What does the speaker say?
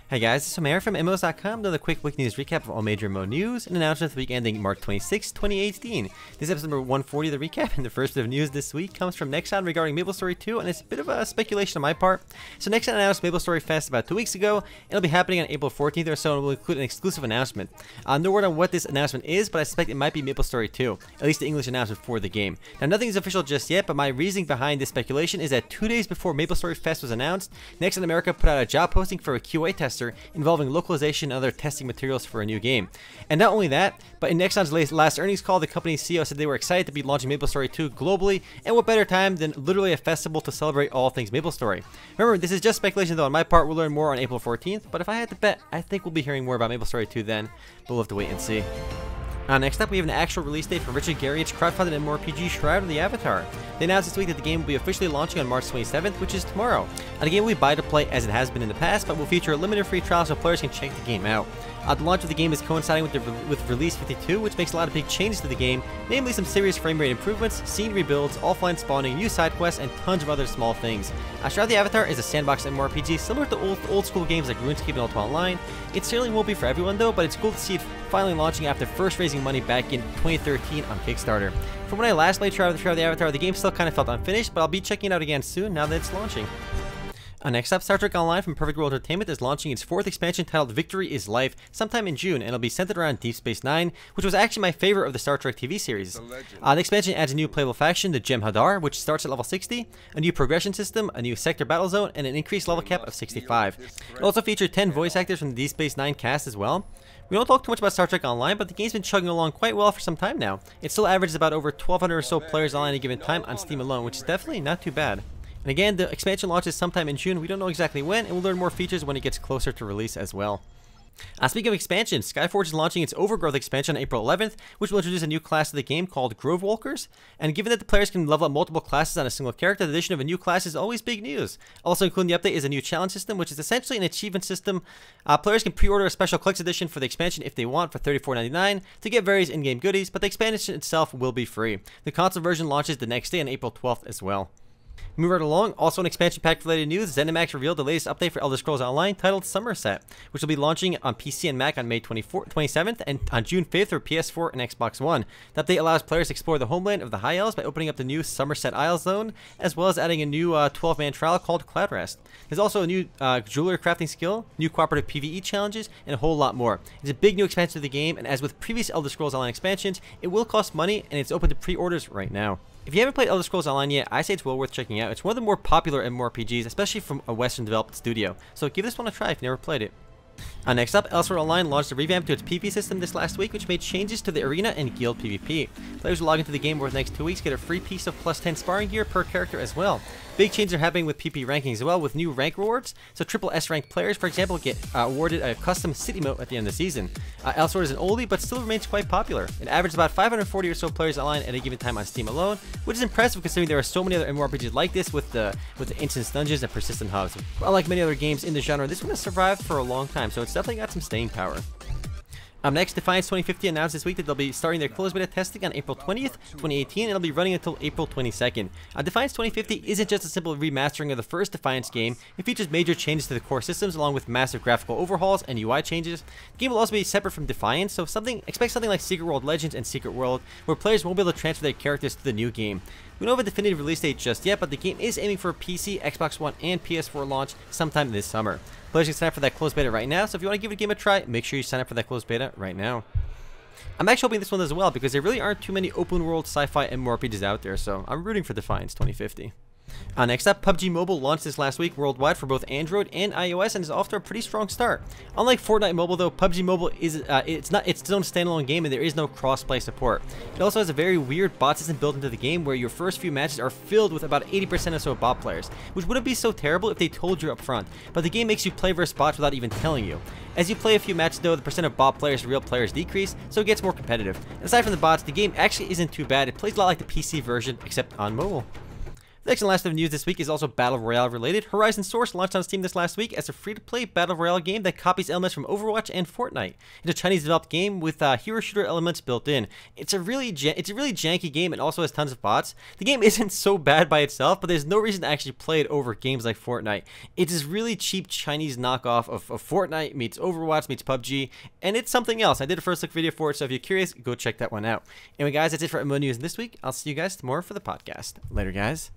Hey guys, this is Mary from MMOs.com doing a quick week news recap of all major MMO news and announcements for the week ending March 26, 2018. This is episode number 140 of the recap, and the first bit of news this week comes from Nexon regarding MapleStory 2, and it's a bit of a speculation on my part. So Nexon announced MapleStory Fest about 2 weeks ago, and it'll be happening on April 14th or so, and will include an exclusive announcement. No word on what this announcement is, but I suspect it might be MapleStory 2, at least the English announcement for the game. Now nothing is official just yet, but my reasoning behind this speculation is that 2 days before MapleStory Fest was announced, Nexon America put out a job posting for a QA tester involving localization and other testing materials for a new game. And not only that, but in Nexon's last earnings call, the company's CEO said they were excited to be launching MapleStory 2 globally, and what better time than literally a festival to celebrate all things MapleStory. Remember, this is just speculation though on my part. We'll learn more on April 14th, but if I had to bet, I think we'll be hearing more about MapleStory 2 then, but we'll have to wait and see. Next up, we have an actual release date for Richard Garriott's crowdfunded MMORPG Shroud of the Avatar. They announced this week that the game will be officially launching on March 27th, which is tomorrow. The game will be buy to play as it has been in the past, but will feature a limited free trial so players can check the game out. The launch of the game is coinciding with Release 52, which makes a lot of big changes to the game, namely some serious frame rate improvements, scene rebuilds, offline spawning, new side quests, and tons of other small things. Shroud of the Avatar is a sandbox MMORPG similar to old school games like RuneScape and Ultima Online. It certainly won't be for everyone though, but it's cool to see it finally launching after first raising money back in 2013 on Kickstarter. From when I last played Shroud of the Avatar, the game still kind of felt unfinished, but I'll be checking it out again soon now that it's launching. Next up, Star Trek Online from Perfect World Entertainment is launching its 4th expansion titled Victory is Life sometime in June, and it'll be centered around Deep Space Nine, which was actually my favorite of the Star Trek TV series. The expansion adds a new playable faction, the Jem'Hadar, which starts at level 60, a new progression system, a new sector battle zone, and an increased level cap of 65. It'll also feature 10 voice actors from the Deep Space Nine cast as well. We don't talk too much about Star Trek Online, but the game's been chugging along quite well for some time now. It still averages about over 1,200 or so players online at a given time on Steam alone, which is definitely not too bad. And again, the expansion launches sometime in June. We don't know exactly when, and we'll learn more features when it gets closer to release as well. Speaking of expansion, Skyforge is launching its Overgrowth expansion on April 11th, which will introduce a new class to the game called Grove Walkers. And given that the players can level up multiple classes on a single character, the addition of a new class is always big news. Also including the update is a new challenge system, which is essentially an achievement system. Players can pre-order a special collector's edition for the expansion if they want for $34.99 to get various in-game goodies, but the expansion itself will be free. The console version launches the next day on April 12th as well. Moving right along, also in expansion pack related news, ZeniMax revealed the latest update for Elder Scrolls Online titled Somerset, which will be launching on PC and Mac on May 27th and on June 5th for PS4 and Xbox One. The update allows players to explore the homeland of the High Elves by opening up the new Somerset Isle zone, as well as adding a new 12-man trial called Cloud Rest. There's also a new jewelry crafting skill, new cooperative PvE challenges, and a whole lot more. It's a big new expansion to the game, and as with previous Elder Scrolls Online expansions, it will cost money, and it's open to pre-orders right now. If you haven't played Elder Scrolls Online yet, I say it's well worth checking out. It's one of the more popular MMORPGs, especially from a Western developed studio, so give this one a try if you've never played it. Next up, Elsword Online launched a revamp to its PvP system this last week, which made changes to the arena and guild PvP. Players who log into the game over the next 2 weeks get a free piece of plus 10 sparring gear per character as well. Big changes are happening with PvP rankings as well, with new rank rewards. So triple S ranked players, for example, get awarded a custom city moat at the end of the season. Elsword is an oldie, but still remains quite popular. It averages about 540 or so players online at a given time on Steam alone, which is impressive considering there are so many other MMORPGs like this with the instance dungeons and persistent hubs. Unlike many other games in the genre, this one has survived for a long time, so it's definitely got some staying power. Next, Defiance 2050 announced this week that they'll be starting their closed beta testing on April 20th, 2018, and it'll be running until April 22nd. Defiance 2050 isn't just a simple remastering of the first Defiance game. It features major changes to the core systems along with massive graphical overhauls and UI changes. The game will also be separate from Defiance, so expect something like Secret World Legends and Secret World, where players won't be able to transfer their characters to the new game. We don't have a definitive release date just yet, but the game is aiming for a PC, Xbox One, and PS4 launch sometime this summer. Players can sign up for that closed beta right now, so if you want to give the game a try, make sure you sign up for that closed beta right now. I'm actually hoping this one does well, because there really aren't too many open world sci-fi MMORPGs out there, so I'm rooting for Defiance 2050. Next up, PUBG Mobile launched this last week worldwide for both Android and iOS and is off to a pretty strong start. Unlike Fortnite Mobile though, PUBG Mobile is it's its own standalone game and there is no cross-play support. It also has a very weird bot system built into the game where your first few matches are filled with about 80% or so bot players, which wouldn't be so terrible if they told you up front, but the game makes you play versus bots without even telling you. As you play a few matches though, the percent of bot players to real players decrease, so it gets more competitive. And aside from the bots, the game actually isn't too bad. It plays a lot like the PC version, except on mobile. The next and last bit of news this week is also Battle Royale related. Horizon Source launched on Steam this last week as a free-to-play Battle Royale game that copies elements from Overwatch and Fortnite. It's a Chinese-developed game with hero shooter elements built in. It's a really janky game and also has tons of bots. The game isn't so bad by itself, but there's no reason to actually play it over games like Fortnite. It's this really cheap Chinese knockoff of Fortnite meets Overwatch meets PUBG, and it's something else. I did a first look video for it, so if you're curious, go check that one out. Anyway, guys, that's it for MMO News this week. I'll see you guys tomorrow for the podcast. Later, guys.